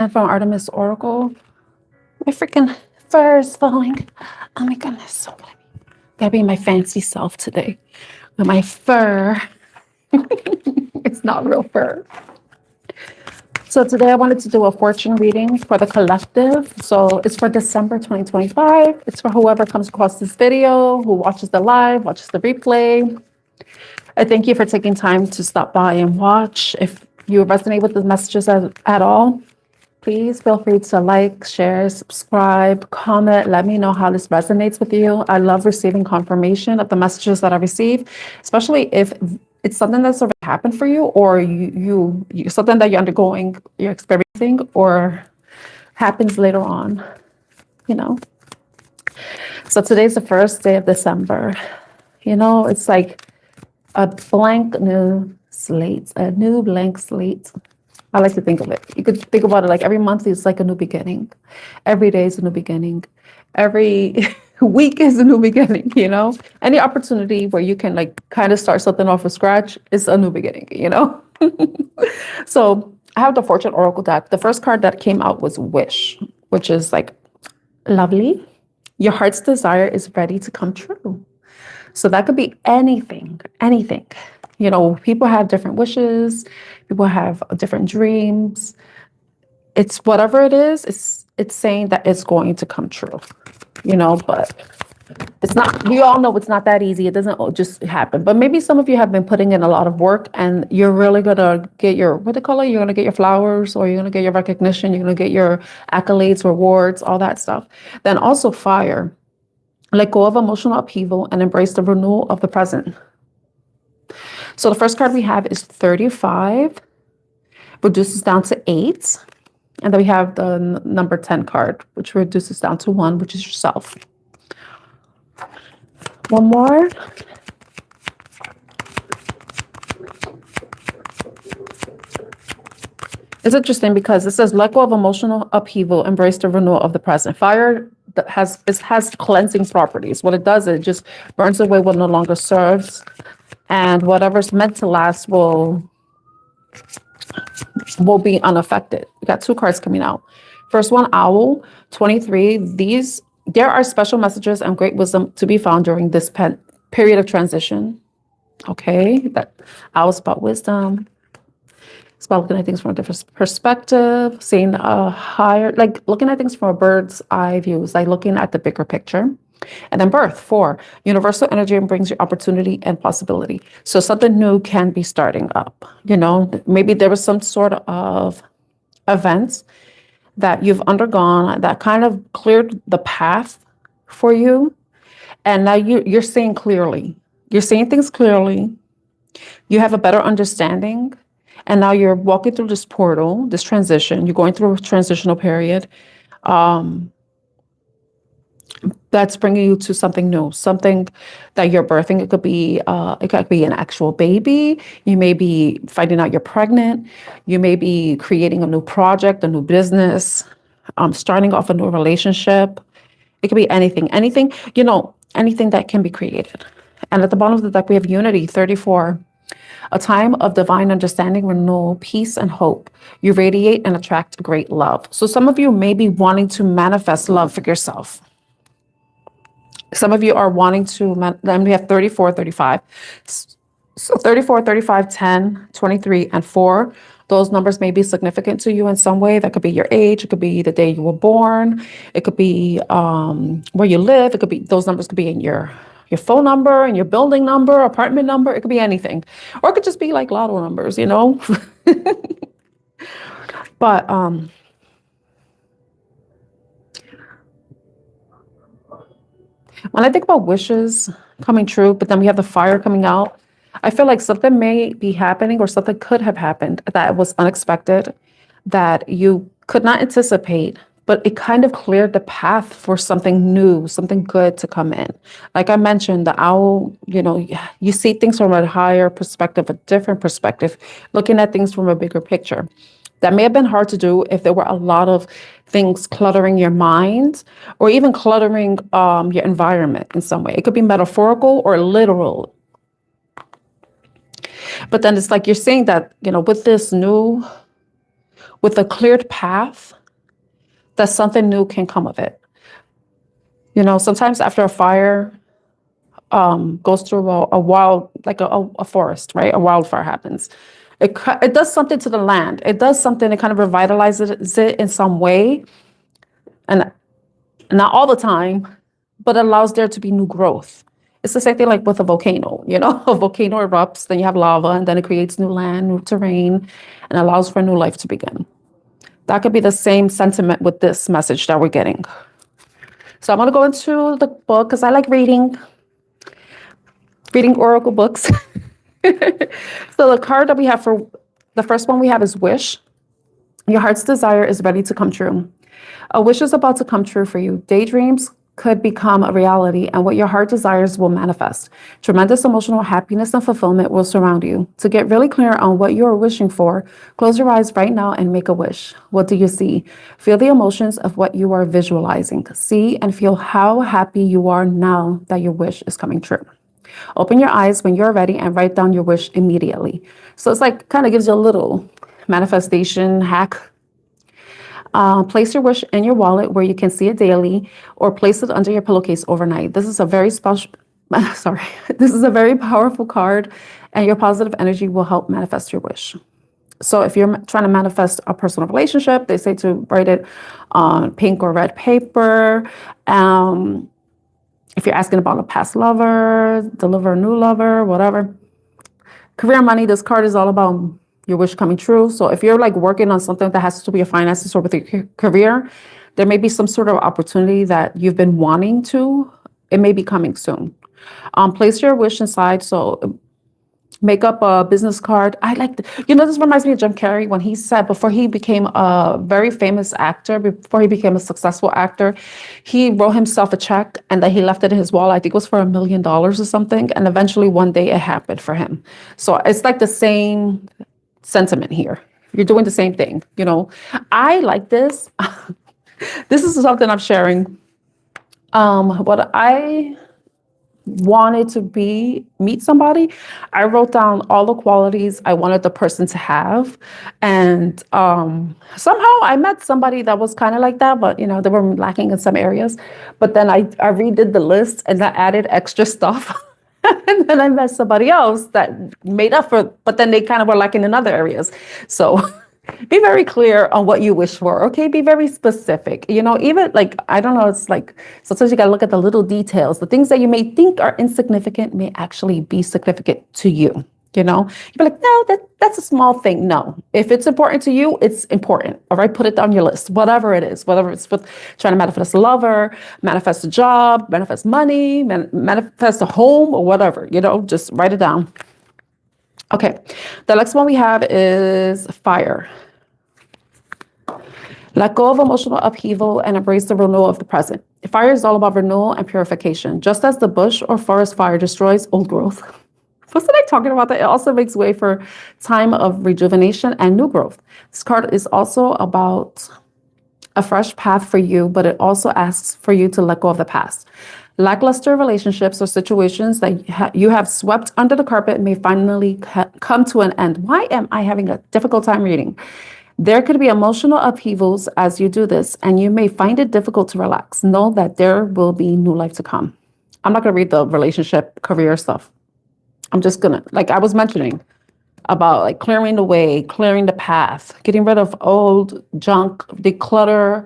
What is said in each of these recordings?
And from Artemis Oracle, my freaking fur is falling. Oh my goodness, so funny. Gotta be my fancy self today with my fur. It's not real fur. So today I wanted to do a fortune reading for the collective. So it's for December 2025. It's for whoever comes across this video, who watches the live, watches the replay. I thank you for taking time to stop by and watch. If you resonate with the messages at all, please feel free to like, share, subscribe, comment. Let me know how this resonates with you. I love receiving confirmation of the messages that I receive, especially if it's something that's already happened for you, or you something that you're undergoing, you're experiencing, or happens later on, you know. So today's the first day of December. You know, it's like a blank new slate, a new blank slate. I like to think of it. You could think about it like every month is like a new beginning. Every day is a new beginning. Every week is a new beginning, you know? Any opportunity where you can like kind of start something off from scratch is a new beginning, you know? So I have the Fortune Oracle deck. The first card that came out was Wish, which is like lovely. Your heart's desire is ready to come true. So that could be anything, anything. You know, people have different wishes. People have different dreams. It's whatever it is, it's saying that it's going to come true, you know, but it's not, we all know it's not that easy. It doesn't just happen. But maybe some of you have been putting in a lot of work and you're really going to get your, what they call it? You're going to get your flowers, or you're going to get your recognition. You're going to get your accolades, rewards, all that stuff. Then also fire. Let go of emotional upheaval and embrace the renewal of the present. So the first card we have is 35, reduces down to 8. And then we have the number 10 card, which reduces down to 1, which is yourself. One more. It's interesting because it says, let go of emotional upheaval, embrace the renewal of the present. Fire has cleansing properties. What it does, it just burns away what no longer serves. And whatever's meant to last will be unaffected. We got 2 cards coming out. First one, Owl, 23. There are special messages and great wisdom to be found during this period of transition. Okay, that Owl's about wisdom. It's about looking at things from a different perspective, seeing a higher, like looking at things from a bird's eye view, like looking at the bigger picture. And then Birth, 4, universal energy brings you opportunity and possibility. So something new can be starting up. You know, maybe there was some sort of events that you've undergone that kind of cleared the path for you. And now you're seeing clearly. You're seeing things clearly. You have a better understanding. And now you're walking through this portal, this transition. You're going through a transitional period. That's bringing you to something new, something that you're birthing. It could be an actual baby. You may be finding out you're pregnant. You may be creating a new project, a new business, starting off a new relationship. It could be anything, you know, anything that can be created. And at the bottom of the deck, we have Unity, 34. A time of divine understanding, renewal, peace, and hope. You radiate and attract great love. So some of you may be wanting to manifest love for yourself. Some of you are wanting to, then we have 34, 35. So 34, 35, 10, 23, and 4. Those numbers may be significant to you in some way. That could be your age. It could be the day you were born. It could be where you live. It could be, those numbers could be in your phone number and your building number, apartment number. It could be anything. Or it could just be like lotto numbers, you know? But when I think about wishes coming true, but then we have the fire coming out, I feel like something may be happening, or something could have happened that was unexpected, that you could not anticipate, but it kind of cleared the path for something new, something good to come in. Like I mentioned, the owl, you know, you see things from a higher perspective, a different perspective, looking at things from a bigger picture. That may have been hard to do if there were a lot of things cluttering your mind, or even cluttering your environment in some way. It could be metaphorical or literal. But then it's like you're saying that, you know, with this new with a cleared path, that something new can come of it. You know, sometimes after a fire goes through a wild, like a forest, right? A wildfire happens. It does something to the land. It does something, it kind of revitalizes it in some way. And not all the time, but allows there to be new growth. It's the same thing like with a volcano, you know, a volcano erupts, then you have lava, and then it creates new land, new terrain, and allows for new life to begin. That could be the same sentiment with this message that we're getting. So I'm going to go into the book because I like reading oracle books. So the card that we have for the first one we have is Wish. Your heart's desire is ready to come true. A wish is about to come true for you. Daydreams could become a reality, and what your heart desires will manifest. Tremendous emotional happiness and fulfillment will surround you. To get really clear on what you are wishing for, close your eyes right now and make a wish. What do you see? Feel the emotions of what you are visualizing. See and feel how happy you are now that your wish is coming true. Open your eyes when you're ready and write down your wish immediately. So it's like kind of gives you a little manifestation hack. Place your wish in your wallet where you can see it daily, or place it under your pillowcase overnight. This is a very special, this is a very powerful card, and your positive energy will help manifest your wish. So if you're trying to manifest a personal relationship, they say to write it on pink or red paper. If you're asking about a past lover, deliver a new lover, whatever. Career, money, this card is all about your wish coming true. So if you're like working on something that has to do with your finances or with your career, there may be some sort of opportunity that you've been wanting to. It may be coming soon. Place your wish inside. So make up a business card. I like, this reminds me of Jim Carrey when he said before he became a very famous actor, before he became a successful actor, he wrote himself a check and then he left it in his wall. I think it was for $1 million or something. And eventually one day it happened for him. So it's like the same sentiment here. You're doing the same thing. I like this. This is something I'm sharing. What I wanted to meet somebody, I wrote down all the qualities I wanted the person to have, and somehow I met somebody that was kind of like that, but they were lacking in some areas. But then I redid the list and I added extra stuff. And then I met somebody else that made up for, but then they kind of were lacking in other areas. So be very clear on what you wish for, okay? Be very specific. Even like, I don't know, it's like, sometimes you got to look at the little details. The things that you may think are insignificant may actually be significant to you. You'd be like, no, that's a small thing. No, if it's important to you, it's important. All right, put it on your list, whatever it is, whether it's with trying to manifest a lover, manifest a job, manifest money, manifest a home, or whatever, just write it down. Okay, the next one we have is Fire. Let go of emotional upheaval and embrace the renewal of the present. Fire is all about renewal and purification. Just as the bush or forest fire destroys old growth. Wasn't I talking about that? It also makes way for time of rejuvenation and new growth. This card is also about a fresh path for you, but it also asks for you to let go of the past. Lackluster relationships or situations that you have swept under the carpet may finally come to an end. Why am I having a difficult time reading? There could be emotional upheavals as you do this, and you may find it difficult to relax. Know that there will be new life to come. I'm not going to read the relationship, career stuff. I'm just going to, like I was mentioning, about like clearing the way, clearing the path, getting rid of old junk, declutter,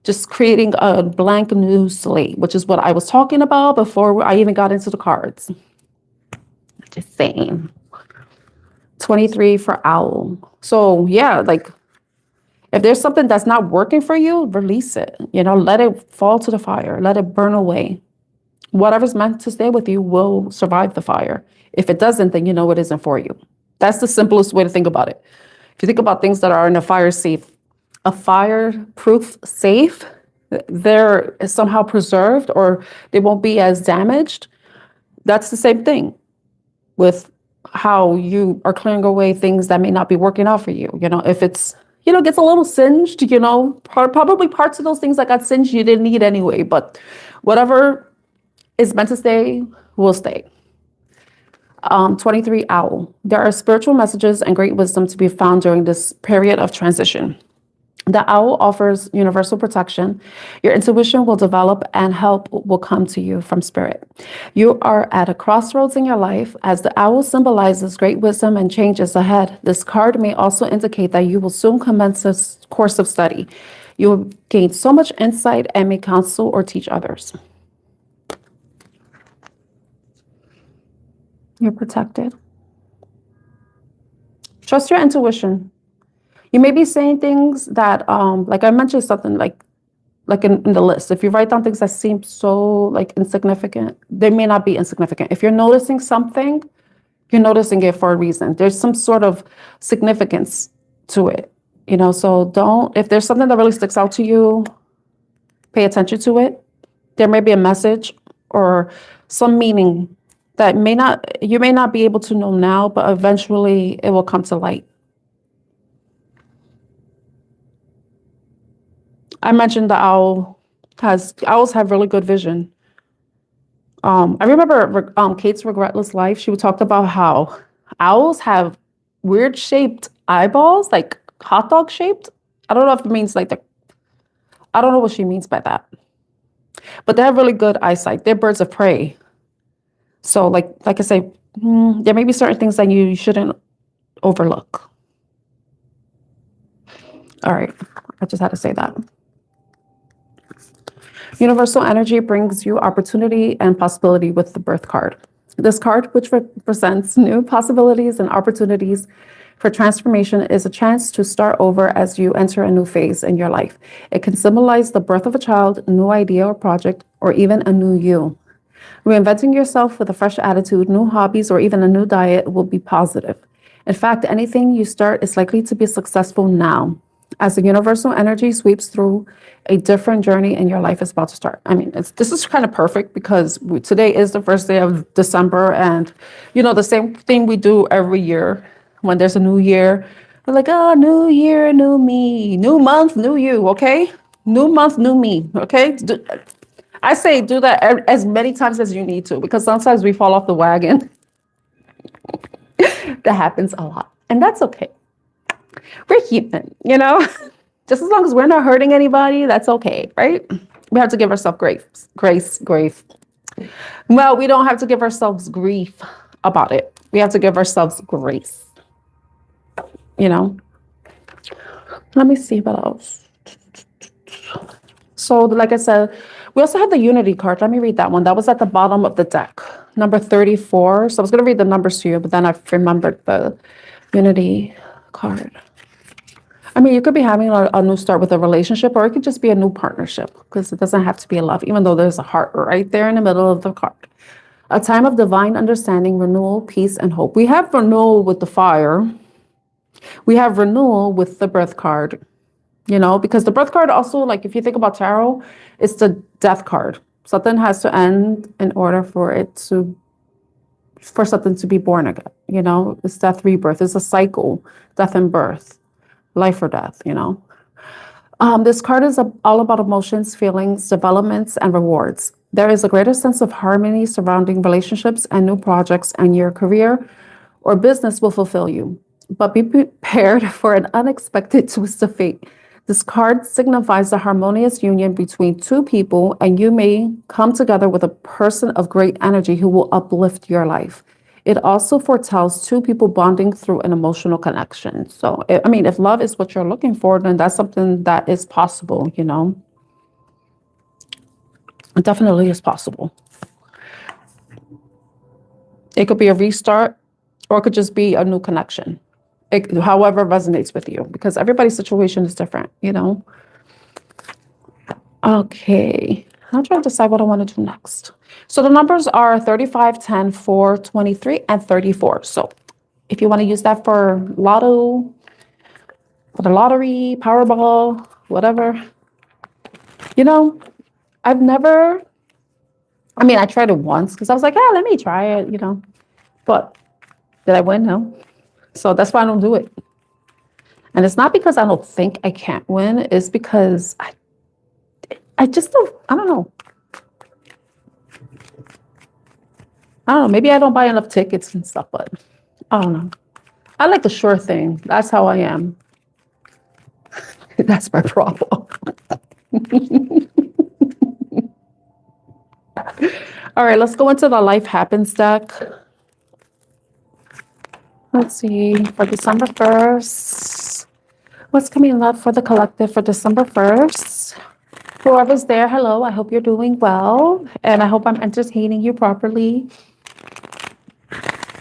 just creating a blank new slate, which is what I was talking about before I even got into the cards. Just saying. 23 for Owl. So yeah, like if there's something that's not working for you, release it. Let it fall to the fire. Let it burn away. Whatever's meant to stay with you will survive the fire. If it doesn't, then it isn't for you. That's the simplest way to think about it. If you think about things that are in a fireproof safe, they're somehow preserved or they won't be as damaged. That's the same thing with how you are clearing away things that may not be working out for you. If it's, gets a little singed, probably parts of those things that got singed you didn't need anyway, but whatever is meant to stay will stay. 23 Owl. There are spiritual messages and great wisdom to be found during this period of transition. The owl offers universal protection. Your intuition will develop and help will come to you from spirit. You are at a crossroads in your life. As the owl symbolizes great wisdom and changes ahead, this card may also indicate that you will soon commence a course of study. You will gain so much insight and may counsel or teach others. You're protected. Trust your intuition. You may be saying things that, like I mentioned something like in the list, if you write down things that seem so like insignificant, they may not be insignificant. If you're noticing something, you're noticing it for a reason. There's some sort of significance to it, you know, so if there's something that really sticks out to you, pay attention to it. There may be a message or some meaning that you may not be able to know now, but eventually it will come to light. I mentioned the owls have really good vision. I remember Kate's Regretless Life. She talked about how owls have weird shaped eyeballs, like hot dog shaped. I don't know if it means I don't know what she means by that. But they have really good eyesight. They're birds of prey. So like I say, there may be certain things that you shouldn't overlook. All right. I just had to say that. Universal energy brings you opportunity and possibility with the birth card. This card, which represents new possibilities and opportunities for transformation, is a chance to start over as you enter a new phase in your life. It can symbolize the birth of a child, a new idea or project, or even a new you. Reinventing yourself with a fresh attitude, new hobbies, or even a new diet will be positive. In fact, anything you start is likely to be successful now. As the universal energy sweeps through, a different journey in your life is about to start. I mean, this is kind of perfect because today is the first day of December, and you know, the same thing we do every year when there's a new year. We're like, oh, new year, new me, new month, new you, okay? New month, new me, okay? I say do that as many times as you need to, because sometimes we fall off the wagon. That happens a lot, and that's okay. We're human, you know? Just as long as we're not hurting anybody, that's okay, right? We have to give ourselves grace. Well, we don't have to give ourselves grief about it. We have to give ourselves grace, you know? Let me see what else. So like I said, we also have the unity card. Let me read that one. That was at the bottom of the deck, number 34. So I was going to read the numbers to you, but then I remembered the unity card. I mean, you could be having a new start with a relationship, or it could just be a new partnership, because it doesn't have to be a love, even though there's a heart right there in the middle of the card. A time of divine understanding, renewal, peace, and hope. We have renewal with the fire. We have renewal with the birth card, you know, because the birth card also, like if you think about tarot, it's the death card. Something has to end in order for something to be born again, you know. It's death, rebirth. It's a cycle, death and birth. Life or death, you know. This card is all about emotions, feelings, developments, and rewards. There is a greater sense of harmony surrounding relationships and new projects, and your career or business will fulfill you. But be prepared for an unexpected twist of fate. This card signifies a harmonious union between two people, and you may come together with a person of great energy who will uplift your life. It also foretells two people bonding through an emotional connection. So, I mean, if love is what you're looking for, then that's something that is possible, you know. It definitely is possible. It could be a restart, or it could just be a new connection. However resonates with you, because everybody's situation is different, you know. Okay, I'm trying to decide what I want to do next. So the numbers are 35, 10, 4, 23, and 34. So if you want to use that for lotto, for the lottery, Powerball, whatever, you know, I tried it once because I was like, yeah, let me try it, you know. But did I win? No. So that's why I don't do it. And it's not because I don't think I can't win. It's because I just don't, I don't know. Maybe I don't buy enough tickets and stuff, but I don't know. I like the sure thing. That's how I am. That's my problem. All right, let's go into the Life Happens deck. Let's see, for December 1st. What's coming up for the collective for December 1st? Whoever's there, hello, I hope you're doing well. And I hope I'm entertaining you properly.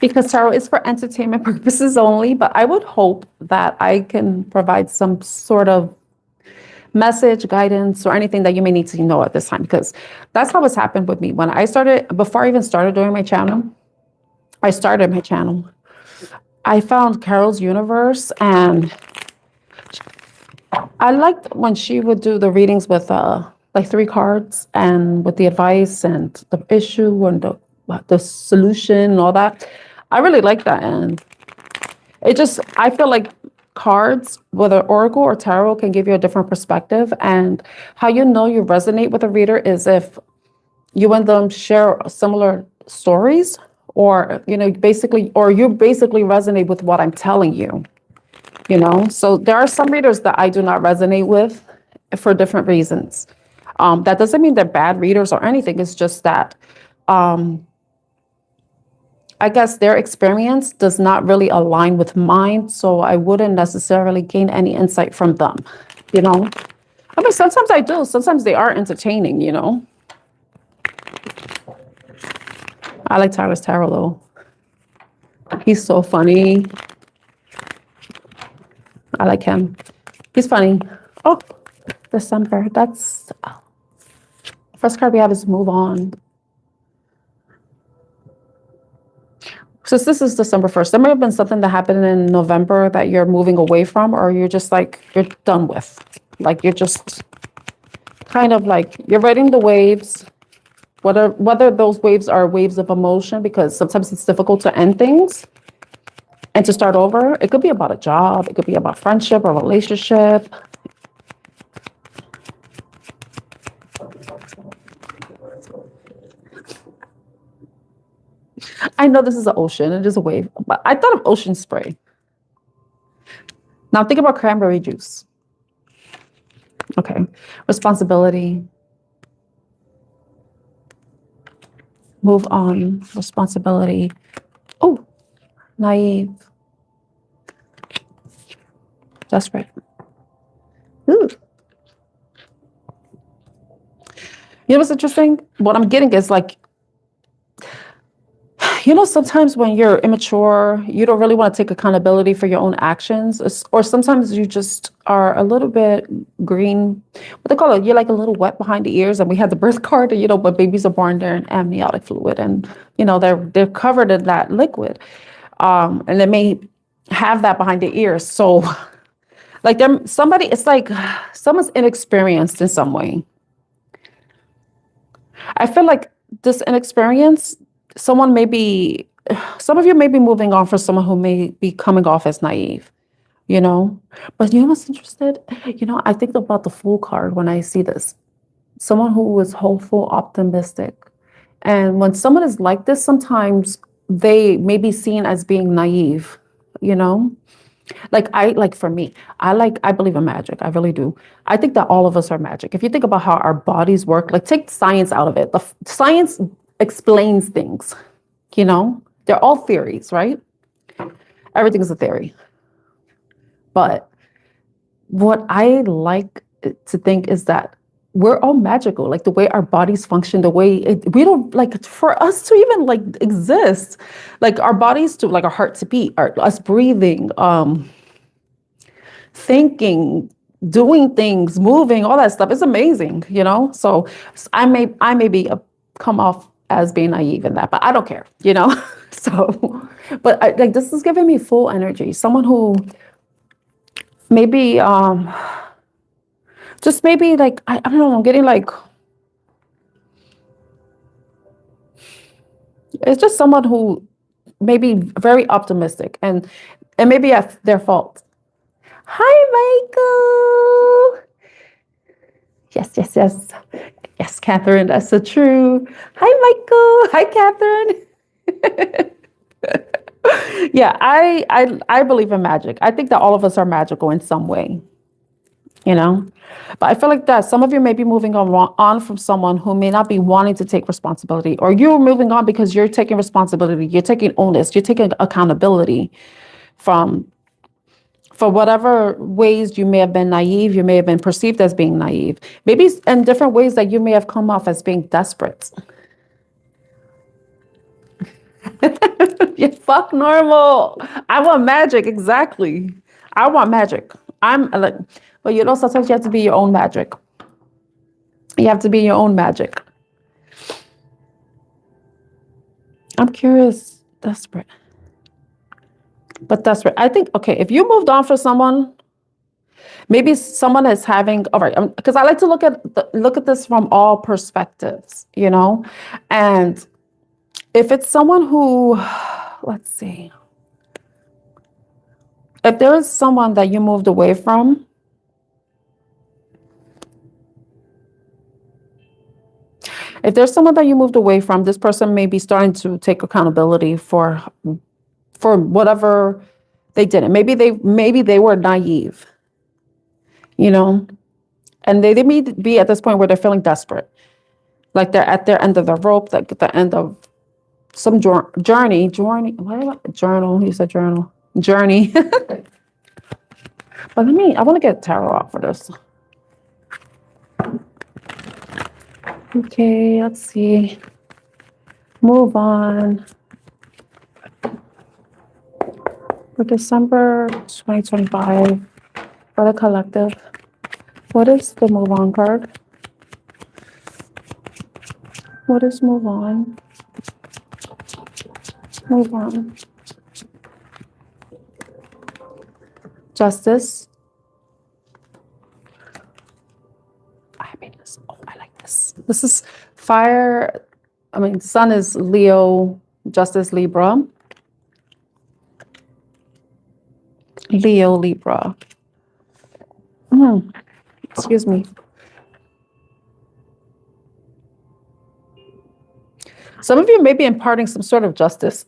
Because tarot is for entertainment purposes only, but I would hope that I can provide some sort of message, guidance, or anything that you may need to know at this time, because that's how it's happened with me. When I started, before I even started doing my channel, I found Carol's Universe, and I liked when she would do the readings with like 3 cards and with the advice and the issue and the solution and all that. I really like that, and I feel like cards, whether oracle or tarot, can give you a different perspective. And how you know you resonate with a reader is if you and them share similar stories, or you basically resonate with what I'm telling you. So there are some readers that I do not resonate with for different reasons. That doesn't mean they're bad readers or anything. It's just that I guess their experience does not really align with mine, so I wouldn't necessarily gain any insight from them, I mean, sometimes I do. Sometimes they are entertaining, I like Tyler's tarot, though. He's so funny. I like him. He's funny. Oh, December. That's... First card we have is Move On. Since this is December 1st, there may have been something that happened in November that you're moving away from, or you're just like, you're done with. Like, you're just kind of like, you're riding the waves, whether those waves are waves of emotion, because sometimes it's difficult to end things and to start over. It could be about a job. It could be about friendship or relationship. I know this is an ocean, it is a wave, but I thought of ocean spray. Now think about cranberry juice. Okay, responsibility. Move on, responsibility. Oh, naive. Desperate. Ooh. You know what's interesting? What I'm getting is like, sometimes when you're immature, you don't really want to take accountability for your own actions, or sometimes you just are a little bit green. What they call it? You're like a little wet behind the ears. And we had the birth card, when babies are born, they're in amniotic fluid, and they're covered in that liquid, and they may have that behind the ears. So, like it's like someone's inexperienced in some way. I feel like this inexperience. Some of you may be moving on for someone who may be coming off as naive, But what's interested? I think about the Fool card when I see this. Someone who is hopeful, optimistic. And when someone is like this, sometimes they may be seen as being naive, Like for me, I believe in magic. I really do. I think that all of us are magic. If you think about how our bodies work, like take science out of it. The science explains things, they're all theories, right? Everything is a theory. But what I like to think is that we're all magical, like the way our bodies function, the way we don't like for us to even like exist, like our bodies to like our heart to beat, us breathing, thinking, doing things, moving, all that stuff is amazing, So I may be come off as being naive in that, but I don't care, So, but like this is giving me full energy. Someone who maybe just maybe like I don't know, I'm getting like it's just someone who may be very optimistic, and it may be at their fault. Hi, Michael. Yes. Yes, Catherine, that's so true. Hi, Michael. Hi, Catherine. Yeah, I believe in magic. I think that all of us are magical in some way. you know. But I feel like that some of you may be moving on from someone who may not be wanting to take responsibility, or you're moving on because you're taking responsibility, you're taking onus, you're taking accountability from for whatever ways you may have been naive, you may have been perceived as being naive, maybe in different ways that you may have come off as being desperate. You fuck normal. I want magic, exactly. I want magic. I'm like, but you know, sometimes you have to be your own magic. You have to be your own magic. I'm curious, desperate. But desperate. I think, okay, if you moved on for someone, maybe someone is having, all right, because I like to look at this from all perspectives, you know? And if it's someone who, let's see, if there is someone that you moved away from, if there's someone that you moved away from, this person may be starting to take accountability for whatever they didn't. Maybe they were naive, you know, and they may be at this point where they're feeling desperate, like they're at their end of the rope, like at the end of some journey. What journal? You said journal. Journey. But I want to get tarot out for this. Okay, let's see. Move on. For December 2025, for the collective, what is the move on card? What is move on? Move on. Justice. Happiness. Oh, I like this. This is fire. Sun is Leo, justice Libra. Leo, Libra. Excuse me. Some of you may be imparting some sort of justice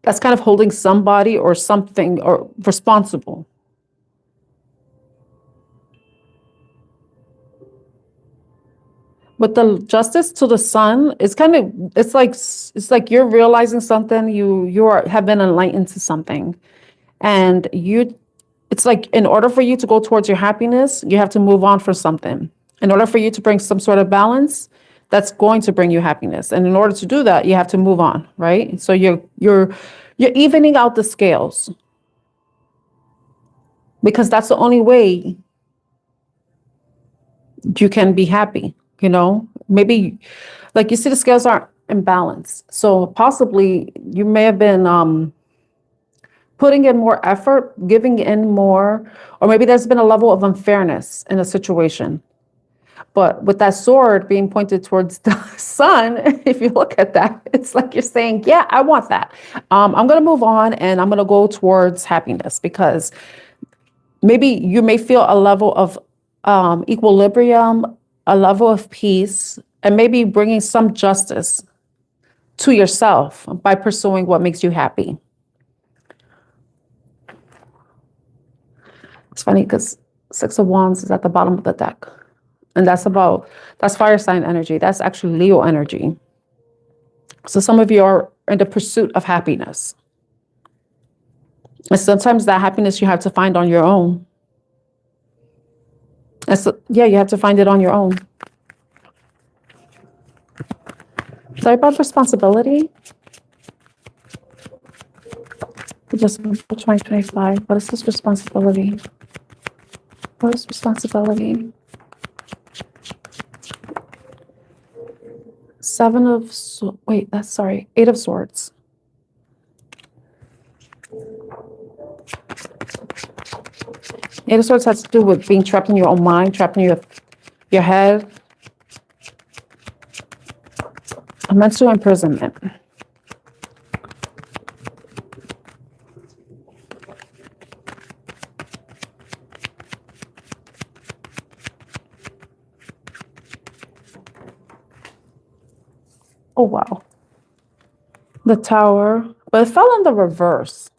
that's kind of holding somebody or something or responsible. But the justice to the sun is it's like you're realizing something, have been enlightened to something. And it's like in order for you to go towards your happiness, you have to move on for something. In order for you to bring some sort of balance, that's going to bring you happiness. And in order to do that, you have to move on, right? So you're evening out the scales, because that's the only way you can be happy, you know? Maybe, like, you see the scales aren't in balance. So possibly you may have been putting in more effort, giving in more, or maybe there's been a level of unfairness in a situation. But with that sword being pointed towards the sun, if you look at that, it's like you're saying, yeah, I want that. I'm going to move on and I'm going to go towards happiness, because maybe you may feel a level of equilibrium, a level of peace, and maybe bringing some justice to yourself by pursuing what makes you happy. It's funny because Six of Wands is at the bottom of the deck. And that's fire sign energy. That's actually Leo energy. So some of you are in the pursuit of happiness. And sometimes that happiness you have to find on your own. And so, yeah, you have to find it on your own. Sorry about responsibility. Just 2025. What is this responsibility? What is responsibility? Eight of Swords. Eight of Swords has to do with being trapped in your own mind, trapped in your head. A mental imprisonment. Oh, wow. The Tower, but it fell in the reverse.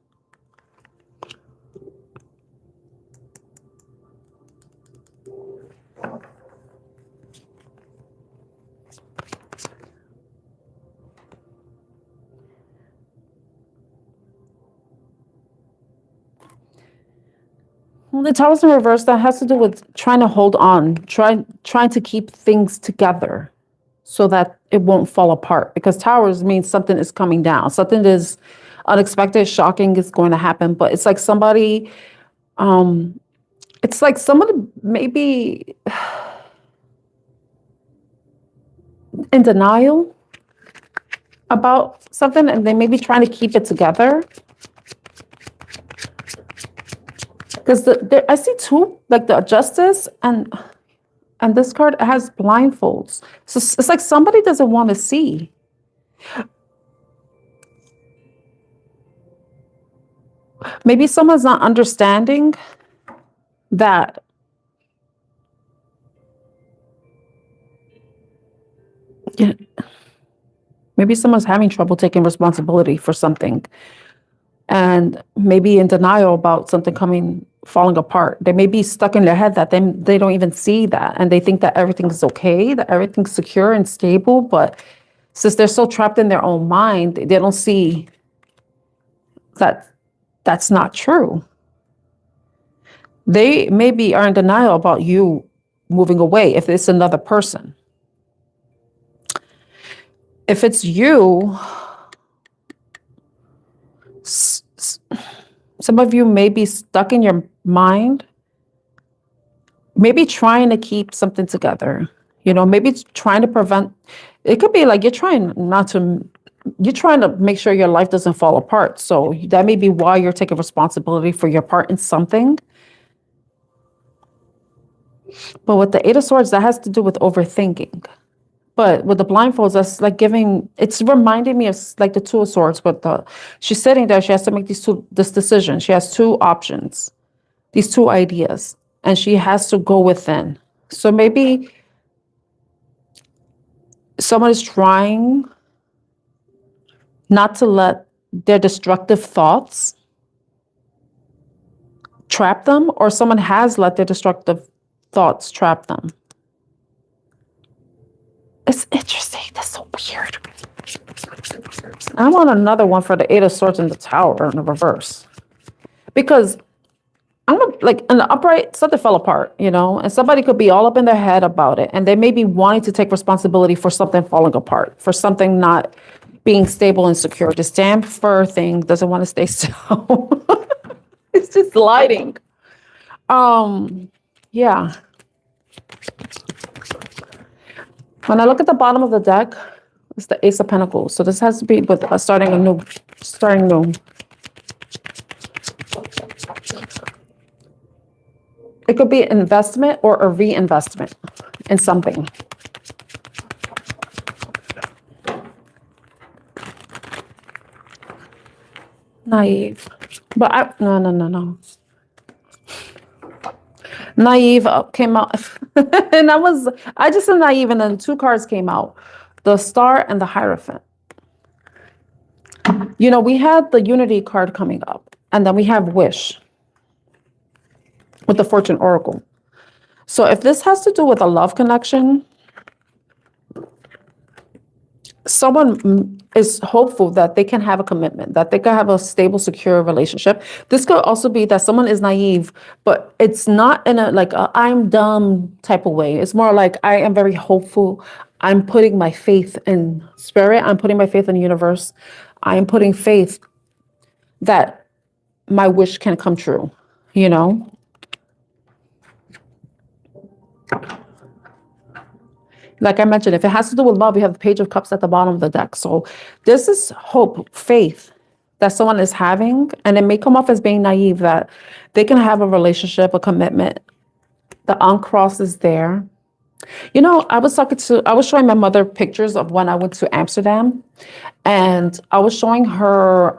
The Taurus in reverse, that has to do with trying to hold on, trying to keep things together so that it won't fall apart. Because Taurus means something is coming down, something is unexpected, shocking is going to happen. But it's like somebody, it's like somebody maybe in denial about something, and they may be trying to keep it together. Because I see two, like the justice and this card has blindfolds. So it's like somebody doesn't want to see. Maybe someone's not understanding that yeah, maybe someone's having trouble taking responsibility for something, and maybe in denial about something falling apart. They may be stuck in their head that they don't even see that, and they think that everything's okay, that everything's secure and stable. But since they're so trapped in their own mind, they don't see that that's not true. They maybe are in denial about you moving away if it's another person. If it's you, some of you may be stuck in your mind, maybe trying to keep something together, maybe trying to prevent, it could be like you're trying to make sure your life doesn't fall apart. So that may be why you're taking responsibility for your part in something. But with the Eight of Swords, that has to do with overthinking. But with the blindfolds, that's like it's reminding me of like the Two of Swords, but she's sitting there, she has to make this decision. She has two options, these two ideas, and she has to go within. So maybe someone is trying not to let their destructive thoughts trap them, or someone has let their destructive thoughts trap them. It's interesting. That's so weird. I want another one for the Eight of Swords and the Tower in the reverse. Because like in the upright, something fell apart, and somebody could be all up in their head about it. And they may be wanting to take responsibility for something falling apart, for something not being stable and secure. This damn fur thing doesn't want to stay still. It's just lighting. Yeah. When I look at the bottom of the deck, it's the Ace of Pentacles. So this has to be with starting new. It could be an investment or a reinvestment in something. Naive. But no. Naive came out. And I just said naive, and then two cards came out. The Star and the Hierophant. We had the Unity card coming up, and then we have Wish with the Fortune Oracle. So if this has to do with a love connection, someone is hopeful that they can have a commitment, that they can have a stable, secure relationship. This could also be that someone is naive, but it's not in a I'm dumb type of way. It's more like I am very hopeful. I'm putting my faith in spirit. I'm putting my faith in the universe. I am putting faith that my wish can come true, Like I mentioned, if it has to do with love, we have the Page of Cups at the bottom of the deck. So this is hope, faith that someone is having, and it may come off as being naive, that they can have a relationship, a commitment. The uncross is there. I was showing my mother pictures of when I went to Amsterdam, and I was showing her,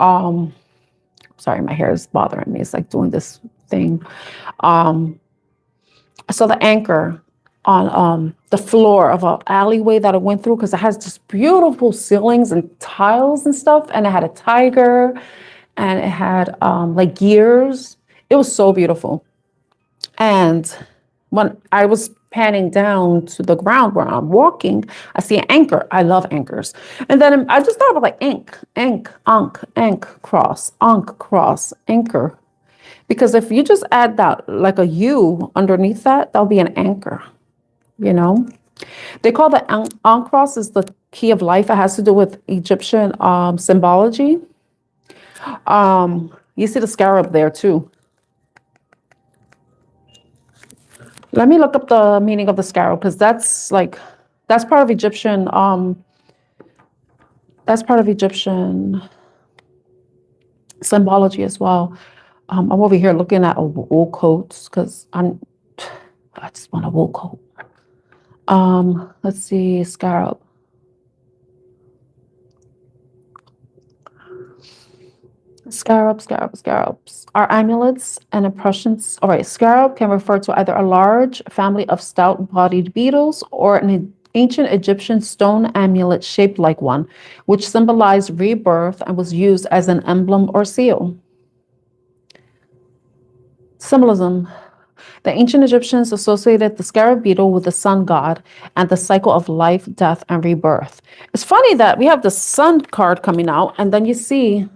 sorry, my hair is bothering me. It's like doing this thing. So the anchor on the floor of an alleyway that I went through, because it has just beautiful ceilings and tiles and stuff, and it had a tiger, and it had like gears. It was so beautiful. And when I was panning down to the ground where I'm walking, I see an anchor. I love anchors. And then I just thought about like ankh, cross, anchor. Because if you just add that, like a U underneath that, that'll be an anchor, you know? They call the Ankh is the key of life. It has to do with Egyptian symbology. You see the scarab there too. Let me look up the meaning of the scarab, because that's part of Egyptian, symbology as well. I'm over here looking at wool coats because I just want a wool coat. Let's see, scarab. Scarabs are amulets and impressions. All right, scarab can refer to either a large family of stout-bodied beetles or an ancient Egyptian stone amulet shaped like one, which symbolized rebirth and was used as an emblem or seal. Symbolism. The ancient Egyptians associated the scarab beetle with the sun god and the cycle of life, death, and rebirth. It's funny that we have the sun card coming out, and then you see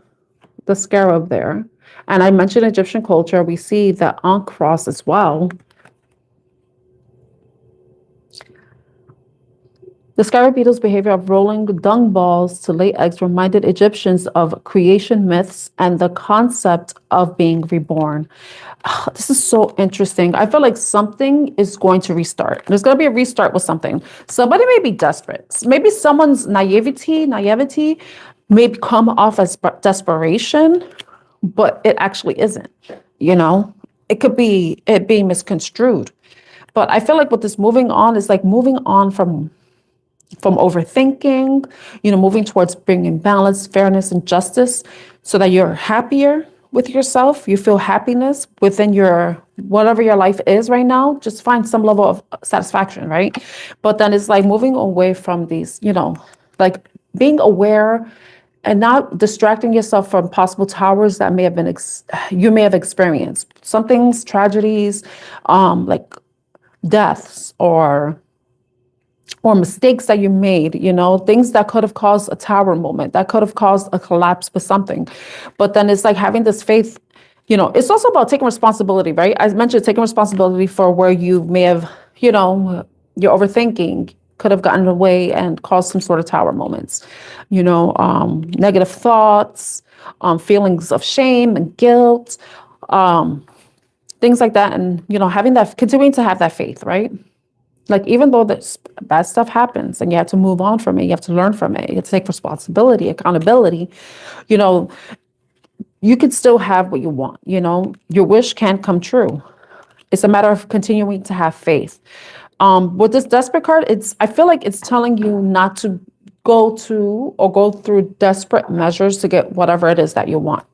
the scarab there. And I mentioned Egyptian culture. We see the Ankh cross as well. The scarab beetle's behavior of rolling dung balls to lay eggs reminded Egyptians of creation myths and the concept of being reborn. This is so interesting. I feel like something is going to restart. There's going to be a restart with something. Somebody may be desperate. Maybe someone's naivety may come off as desperation, but it actually isn't. You know, it could be it being misconstrued. But I feel like with this moving on is like moving on from overthinking, you know, moving towards bringing balance, fairness, and justice so that you're happier with yourself. You feel happiness within your, whatever your life is right now, just find some level of satisfaction, right? But then it's like moving away from these, you know, like being aware and not distracting yourself from possible towers that may have been, you may have experienced. Some things, tragedies, like deaths or mistakes that you made, you know, things that could have caused a tower moment, that could have caused a collapse with something. But then it's like having this faith, you know, it's also about taking responsibility, right? I mentioned taking responsibility for where you may have, you know, your overthinking could have gotten away and caused some sort of tower moments, you know, negative thoughts, feelings of shame and guilt, things like that. And, you know, continuing to have that faith, right? Like, even though this bad stuff happens and you have to move on from it, you have to learn from it, you have to take responsibility, accountability, you know, you could still have what you want, you know, your wish can come true. It's a matter of continuing to have faith. With this desperate card, I feel like it's telling you not to go through desperate measures to get whatever it is that you want.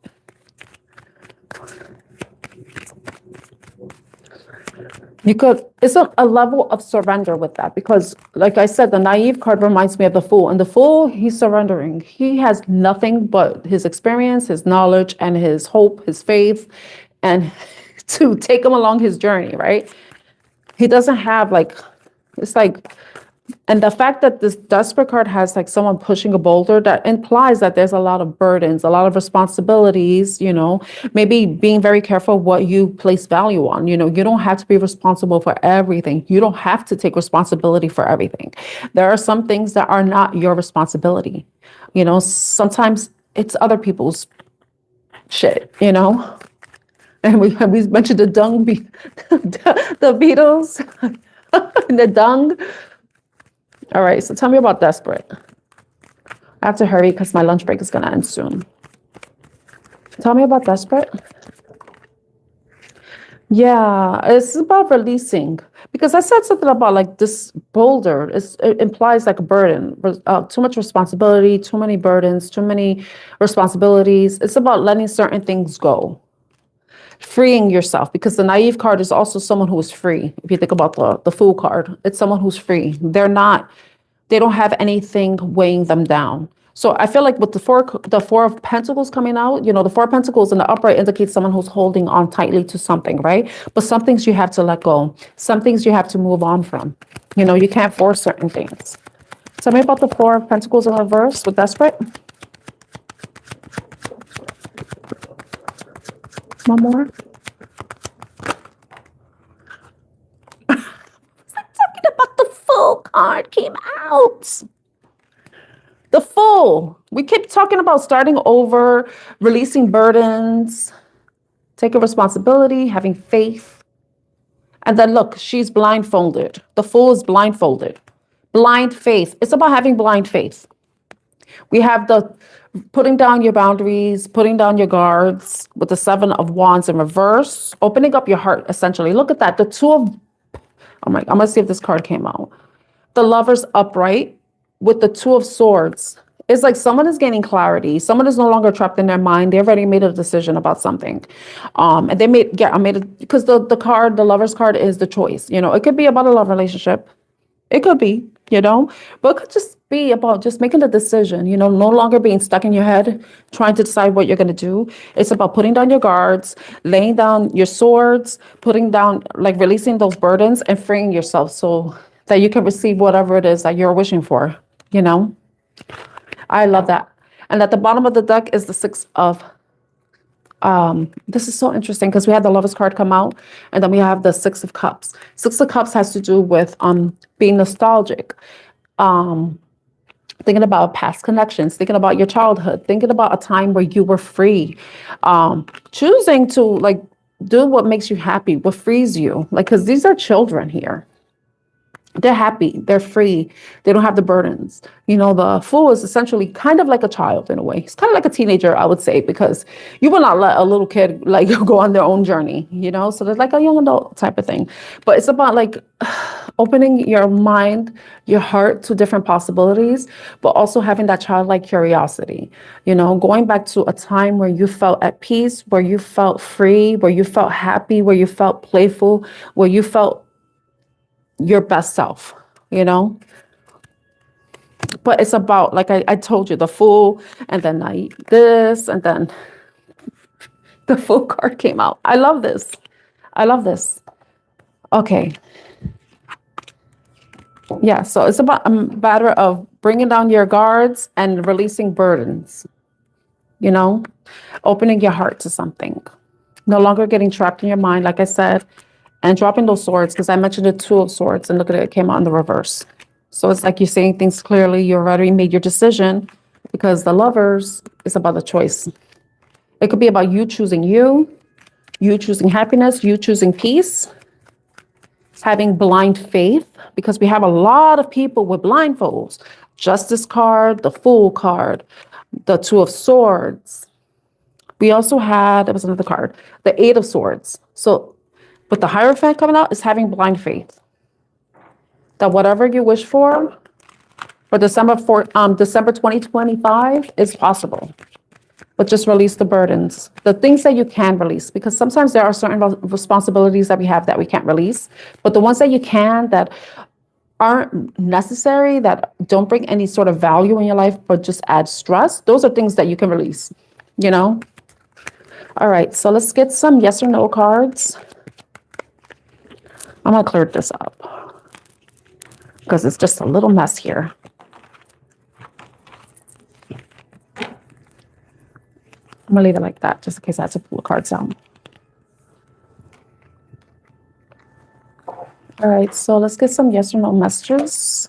It's a level of surrender with that, because like I said, the naive card reminds me of the fool, and the fool, he's surrendering. He has nothing but his experience, his knowledge, and his hope, his faith, and to take him along his journey, right? He doesn't have and the fact that this desperate card has like someone pushing a boulder, that implies that there's a lot of burdens, a lot of responsibilities, you know, maybe being very careful what you place value on. You know, you don't have to be responsible for everything. You don't have to take responsibility for everything. There are some things that are not your responsibility. You know, sometimes it's other people's shit, you know. And we mentioned the beetles, and the dung. All right, so tell me about desperate. I have to hurry because my lunch break is going to end soon. Tell me about desperate. Yeah, it's about releasing, because I said something about like this boulder. It implies like a burden, too much responsibility, too many burdens, too many responsibilities. It's about letting certain things go. Freeing yourself, because the naive card is also someone who is free. If you think about the fool card, it's someone who's free. They don't have anything weighing them down. So I feel like with the four of pentacles coming out, you know, the four of pentacles in the upright indicates someone who's holding on tightly to something, right? But some things you have to let go. Some things you have to move on from. You know, you can't force certain things. Tell me about the four of pentacles in reverse with desperate. One more. card came out. The Fool. We keep talking about starting over, releasing burdens, taking responsibility, having faith. And then look, she's blindfolded. The Fool is blindfolded. Blind faith. It's about having blind faith. We have the putting down your boundaries, putting down your guards with the Seven of Wands in reverse, opening up your heart, essentially. Look at that. The Two of, oh my, I'm going to see if this card came out. The Lovers upright with the Two of Swords. It's like someone is gaining clarity. Someone is no longer trapped in their mind. They already made a decision about something. And they made, I made it, because the card, the Lovers card is the choice. You know, it could be about a love relationship. It could be, you know, but it could just be about just making a decision, you know, no longer being stuck in your head, trying to decide what you're going to do. It's about putting down your guards, laying down your swords, putting down, like releasing those burdens and freeing yourself so that you can receive whatever it is that you're wishing for, you know. I love that. And at the bottom of the deck is the Six of, this is so interesting because we had the Lovers card come out and then we have the Six of Cups. Six of Cups has to do with being nostalgic, thinking about past connections, thinking about your childhood, thinking about a time where you were free, choosing to like do what makes you happy, what frees you, like, because these are children here. They're happy, they're free, they don't have the burdens. You know, the Fool is essentially kind of like a child in a way. It's kind of like a teenager, I would say, because you will not let a little kid like go on their own journey, you know, so there's like a young adult type of thing. But it's about like opening your mind, your heart to different possibilities, but also having that childlike curiosity, you know, going back to a time where you felt at peace, where you felt free, where you felt happy, where you felt playful, where you felt your best self, you know. But it's about, like I told you, the Fool, and then this, and then the Fool card came out. I love this. I love this. Okay. Yeah, so it's about a matter of bringing down your guards and releasing burdens, you know, opening your heart to something, no longer getting trapped in your mind, like I said, and dropping those swords, because I mentioned the Two of Swords, and look at it, it came out in the reverse. So it's like you're saying things clearly. You already made your decision, because the Lovers is about the choice. It could be about you choosing you choosing happiness, you choosing peace, having blind faith, because we have a lot of people with blindfolds. Justice card, the Fool card, the Two of Swords. We also had, there was another card, the Eight of Swords. So, but the Hierophant coming out is having blind faith. That whatever you wish for December 2025 is possible. But just release the burdens, the things that you can release, because sometimes there are certain responsibilities that we have that we can't release. But the ones that you can, that aren't necessary, that don't bring any sort of value in your life, but just add stress, those are things that you can release, you know? All right, so let's get some yes or no cards. I'm gonna clear this up because it's just a little mess here. I'm gonna leave it like that just in case I have to pull the cards out. All right, so let's get some yes or no messages.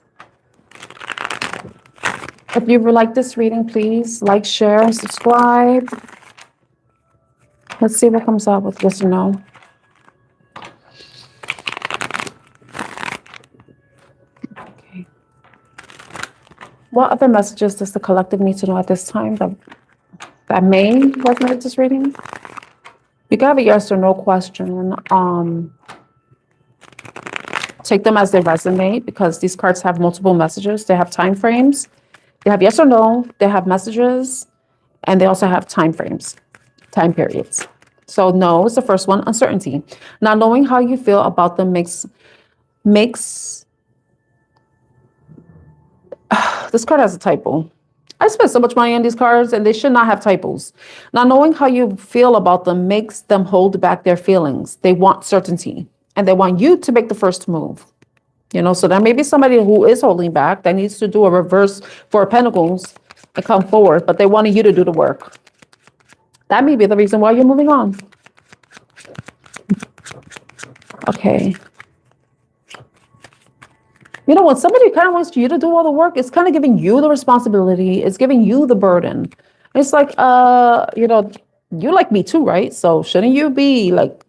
If you would like this reading, please like, share, and subscribe. Let's see what comes out with yes or no. Okay. What other messages does the collective need to know at this time that may resonate with this reading? You can have a yes or no question. Take them as they resonate, because these cards have multiple messages. They have time frames. They have yes or no. They have messages, and they also have time frames, time periods. So no is the first one, uncertainty. Not knowing how you feel about them makes this card has a typo. I spent so much money on these cards and they should not have typos. Not knowing how you feel about them makes them hold back their feelings. They want certainty and they want you to make the first move. You know, so there may be somebody who is holding back that needs to do a reverse Four of Pentacles and come forward, but they wanted you to do the work. That may be the reason why you're moving on. Okay. You know, when somebody kind of wants you to do all the work, it's kind of giving you the responsibility. It's giving you the burden. It's like, you know, you like me too, right? So shouldn't you be like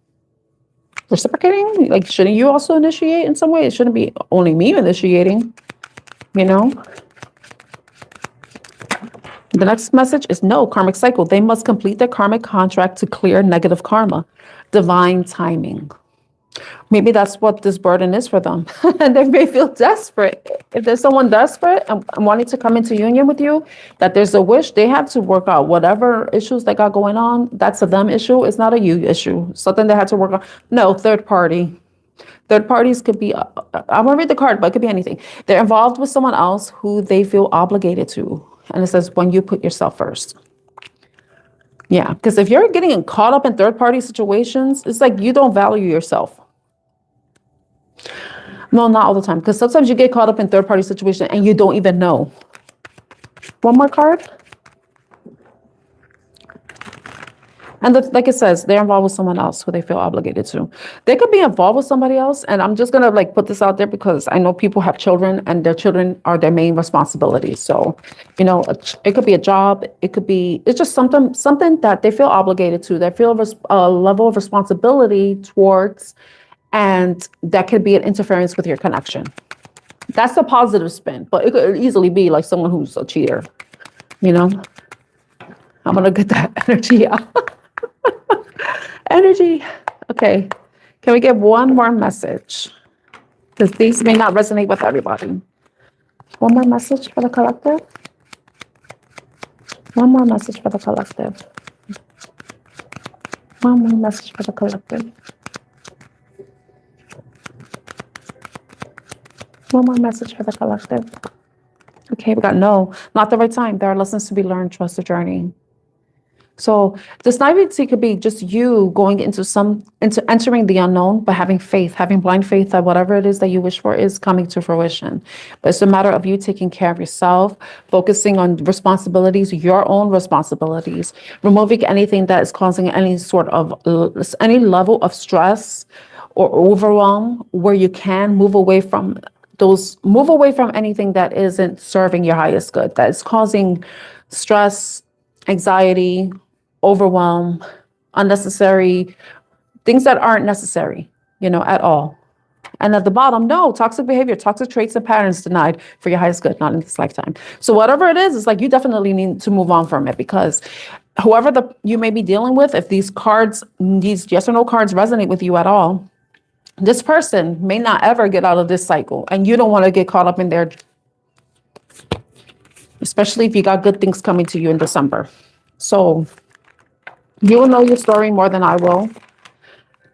reciprocating? Like, shouldn't you also initiate in some way? It shouldn't be only me initiating, you know? The next message is no, karmic cycle. They must complete their karmic contract to clear negative karma. Divine timing. Maybe that's what this burden is for them. And they may feel desperate. If there's someone desperate and wanting to come into union with you, that there's a wish, they have to work out whatever issues they got going on. That's a them issue. It's not a you issue. Something they had to work on. No, third party. Third parties could be, I'm going to read the card, but it could be anything. They're involved with someone else who they feel obligated to. And it says, when you put yourself first. Yeah, because if you're getting caught up in third party situations, it's like you don't value yourself. No, not all the time. Because sometimes you get caught up in third party situations and you don't even know. One more card. And like it says, they're involved with someone else who they feel obligated to. They could be involved with somebody else. And I'm just going to like put this out there because I know people have children and their children are their main responsibility. So, you know, it could be a job. It could be, it's just something that they feel obligated to. They feel a level of responsibility towards, and that could be an interference with your connection. That's a positive spin, but it could easily be like someone who's a cheater, you know? I'm going to get that energy out. Energy. Okay. Can we get one more message? Because these may not resonate with everybody. One more message for the collective. One more message for the collective. One more message for the collective. One more message for the collective. Okay, we got no, not the right time. There are lessons to be learned. Trust the journey. So this naivety could be just you going into entering the unknown, but having faith, having blind faith that whatever it is that you wish for is coming to fruition. But it's a matter of you taking care of yourself, focusing on responsibilities, your own responsibilities, removing anything that is causing any level of stress or overwhelm, where you can move away from anything that isn't serving your highest good, that is causing stress, anxiety, overwhelm, unnecessary things that aren't necessary, you know, at all. And at the bottom, no, toxic behavior, toxic traits and patterns denied for your highest good, not in this lifetime. So whatever it is, it's like you definitely need to move on from it, because whoever you may be dealing with, if these yes or no cards resonate with you at all, this person may not ever get out of this cycle, and you don't want to get caught up in there, especially if you got good things coming to you in December. So you will know your story more than I will.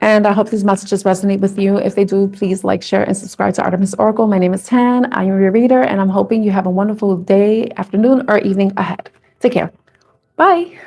And I hope these messages resonate with you. If they do, please like, share, and subscribe to Artemis Oracle. My name is Tan. I am your reader, and I'm hoping you have a wonderful day, afternoon, or evening ahead. Take care. Bye.